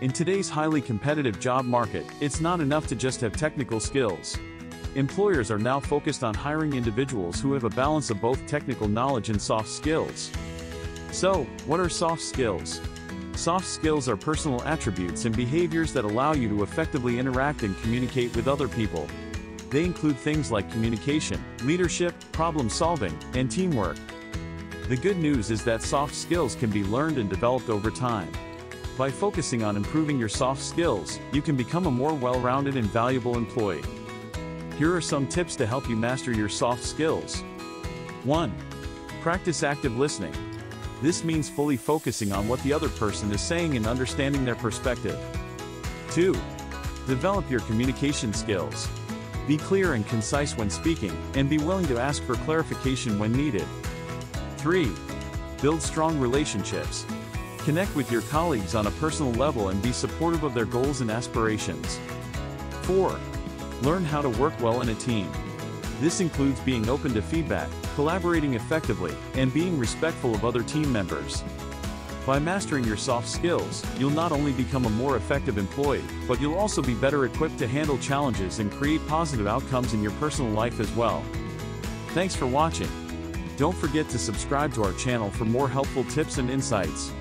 In today's highly competitive job market, it's not enough to just have technical skills. Employers are now focused on hiring individuals who have a balance of both technical knowledge and soft skills. So, what are soft skills? Soft skills are personal attributes and behaviors that allow you to effectively interact and communicate with other people. They include things like communication, leadership, problem solving, and teamwork. The good news is that soft skills can be learned and developed over time. By focusing on improving your soft skills, you can become a more well-rounded and valuable employee. Here are some tips to help you master your soft skills. 1. Practice active listening. This means fully focusing on what the other person is saying and understanding their perspective. 2. Develop your communication skills. Be clear and concise when speaking, and be willing to ask for clarification when needed. 3. Build strong relationships. Connect with your colleagues on a personal level and be supportive of their goals and aspirations. 4. Learn how to work well in a team. This includes being open to feedback, collaborating effectively, and being respectful of other team members. By mastering your soft skills, you'll not only become a more effective employee, but you'll also be better equipped to handle challenges and create positive outcomes in your personal life as well. Thanks for watching. Don't forget to subscribe to our channel for more helpful tips and insights.